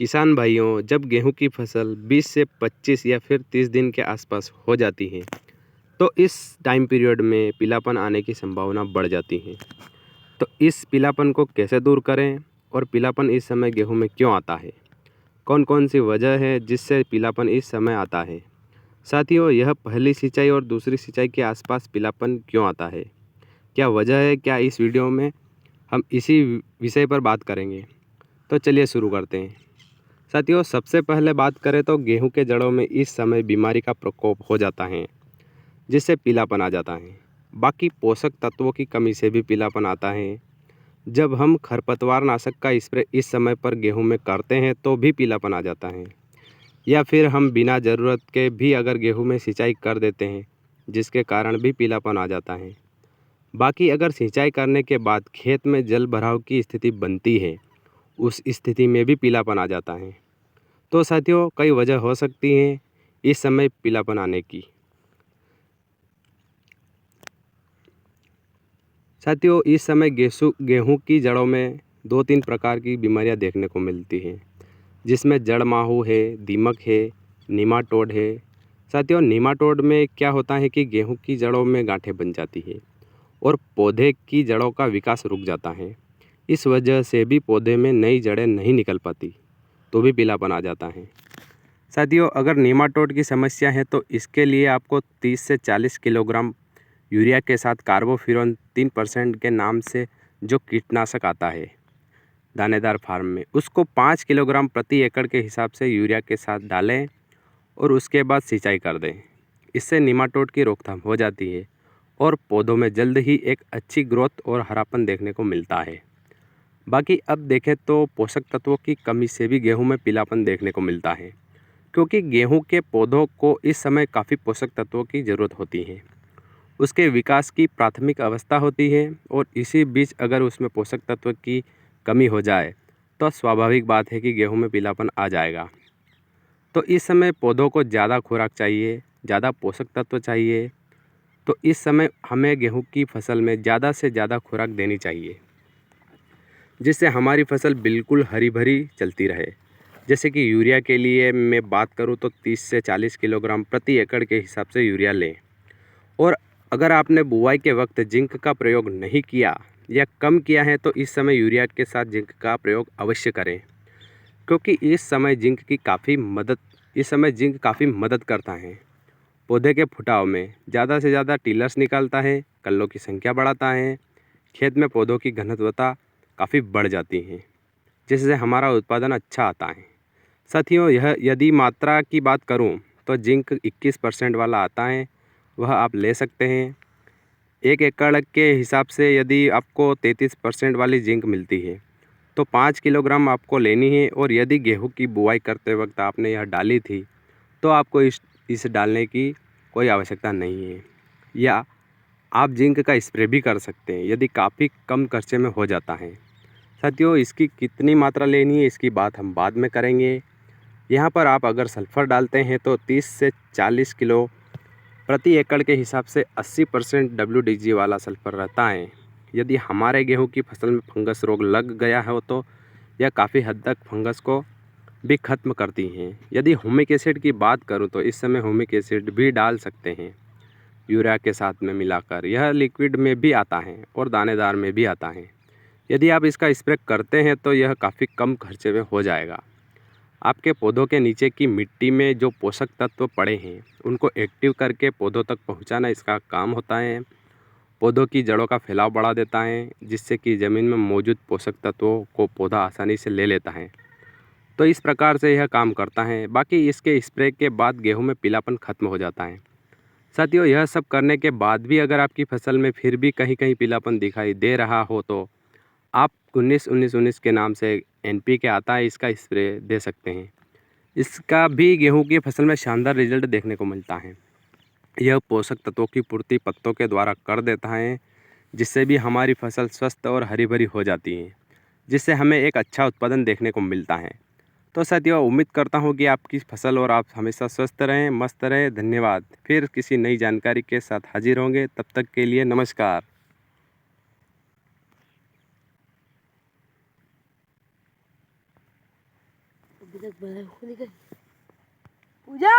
किसान भाइयों, जब गेहूं की फसल 20 से 25 या फिर 30 दिन के आसपास हो जाती है तो इस टाइम पीरियड में पीलापन आने की संभावना बढ़ जाती है। तो इस पीलापन को कैसे दूर करें और पीलापन इस समय गेहूं में क्यों आता है? कौन कौन सी वजह है जिससे पीलापन इस समय आता है? साथियों, यह पहली सिंचाई और दूसरी सिंचाई के आसपास पीलापन क्यों आता है, क्या वजह है, क्या इस वीडियो में हम इसी विषय पर बात करेंगे। तो चलिए शुरू करते हैं। साथियों, सबसे पहले बात करें तो गेहूं के जड़ों में इस समय बीमारी का प्रकोप हो जाता है जिससे पीलापन आ जाता है। बाकी पोषक तत्वों की कमी से भी पीलापन आता है। जब हम खरपतवार नाशक का स्प्रे इस समय पर गेहूं में करते हैं तो भी पीलापन आ जाता है, या फिर हम बिना ज़रूरत के भी अगर गेहूं में सिंचाई कर देते हैं जिसके कारण भी पीलापन आ जाता है। बाकी अगर सिंचाई करने के बाद खेत में जल भराव की स्थिति बनती है, उस स्थिति में भी पीलापन आ जाता है। तो साथियों, कई वजह हो सकती हैं इस समय पीलापन आने की। साथियों, इस समय गेहूं की जड़ों में 2-3 प्रकार की बीमारियां देखने को मिलती हैं, जिसमें जड़ माहू है, दीमक है, नीमाटोड है। साथियों, नीमाटोड में क्या होता है कि गेहूं की जड़ों में गांठें बन जाती है और पौधे की जड़ों का विकास रुक जाता है। इस वजह से भी पौधे में नई जड़ें नहीं निकल पाती, तो भी पीलापन आ जाता है। साथियों, अगर नीमाटोड की समस्या है तो इसके लिए आपको 30 से 40 किलोग्राम यूरिया के साथ कार्बोफ्यूरॉन 3% के नाम से जो कीटनाशक आता है दानेदार फार्म में, उसको 5 किलोग्राम प्रति एकड़ के हिसाब से यूरिया के साथ डालें और उसके बाद सिंचाई कर दें। इससे नीमाटोड की रोकथाम हो जाती है और पौधों में जल्द ही एक अच्छी ग्रोथ और हरापन देखने को मिलता है। बाकी अब देखें तो पोषक तत्वों की कमी से भी गेहूं में पीलापन देखने को मिलता है, क्योंकि गेहूं के पौधों को इस समय काफ़ी पोषक तत्वों की ज़रूरत होती है। उसके विकास की प्राथमिक अवस्था होती है और इसी बीच अगर उसमें पोषक तत्व की कमी हो जाए तो स्वाभाविक बात है कि गेहूं में पीलापन आ जाएगा। तो इस समय पौधों को ज़्यादा खुराक चाहिए, ज़्यादा पोषक तत्व चाहिए। तो इस समय हमें गेहूं की फसल में ज़्यादा से ज़्यादा खुराक देनी चाहिए, जिससे हमारी फसल बिल्कुल हरी भरी चलती रहे। जैसे कि यूरिया के लिए मैं बात करूं तो 30 से 40 किलोग्राम प्रति एकड़ के हिसाब से यूरिया लें। और अगर आपने बुवाई के वक्त जिंक का प्रयोग नहीं किया या कम किया है तो इस समय यूरिया के साथ जिंक का प्रयोग अवश्य करें, क्योंकि इस समय जिंक काफ़ी मदद करता है। पौधे के फुटाव में ज़्यादा से ज़्यादा टिलर्स निकालता है, कल्लों की संख्या बढ़ाता है, खेत में पौधों की घनत्वता काफ़ी बढ़ जाती है, जिससे हमारा उत्पादन अच्छा आता है। साथियों, यह यदि मात्रा की बात करूं तो जिंक 21% वाला आता है, वह आप ले सकते हैं। 1 एकड़ के हिसाब से यदि आपको 33% वाली जिंक मिलती है तो 5 किलोग्राम आपको लेनी है। और यदि गेहूं की बुआई करते वक्त आपने यह डाली थी तो आपको इस डालने की कोई आवश्यकता नहीं है, या आप जिंक का स्प्रे भी कर सकते हैं यदि काफ़ी कम खर्चे में हो जाता है। साथियों, इसकी कितनी मात्रा लेनी है इसकी बात हम बाद में करेंगे। यहाँ पर आप अगर सल्फ़र डालते हैं तो 30 से 40 किलो प्रति एकड़ के हिसाब से 80% WDG वाला सल्फ़र रहता है। यदि हमारे गेहूं की फसल में फंगस रोग लग गया है तो यह काफ़ी हद तक फंगस को भी ख़त्म करती हैं। यदि ह्यूमिक एसिड की बात करूं तो इस समय ह्यूमिक एसिड भी डाल सकते हैं यूरिया के साथ में मिलाकर। यह लिक्विड में भी आता है और दानेदार में भी आता है। यदि आप इसका स्प्रे करते हैं तो यह काफ़ी कम खर्चे में हो जाएगा। आपके पौधों के नीचे की मिट्टी में जो पोषक तत्व पड़े हैं उनको एक्टिव करके पौधों तक पहुंचाना इसका काम होता है। पौधों की जड़ों का फैलाव बढ़ा देता है, जिससे कि ज़मीन में मौजूद पोषक तत्वों को पौधा आसानी से ले लेता है। तो इस प्रकार से यह काम करता है। बाकी इसके स्प्रे के बाद गेहूं में पीलापन खत्म हो जाता है। साथियों, यह सब करने के बाद भी अगर आपकी फसल में फिर भी कहीं कहीं पीलापन दिखाई दे रहा हो तो आप 19-19-19 के नाम से NPK आता है, इसका स्प्रे दे सकते हैं। इसका भी गेहूं की फसल में शानदार रिजल्ट देखने को मिलता है। यह पोषक तत्वों की पूर्ति पत्तों के द्वारा कर देता है, जिससे भी हमारी फसल स्वस्थ और हरी भरी हो जाती है, जिससे हमें एक अच्छा उत्पादन देखने को मिलता है। तो साथियों, उम्मीद करता हूँ कि आपकी फसल और आप हमेशा स्वस्थ रहें, मस्त रहें। धन्यवाद। फिर किसी नई जानकारी के साथ हाजिर होंगे, तब तक के लिए नमस्कार। अभी तक पूजा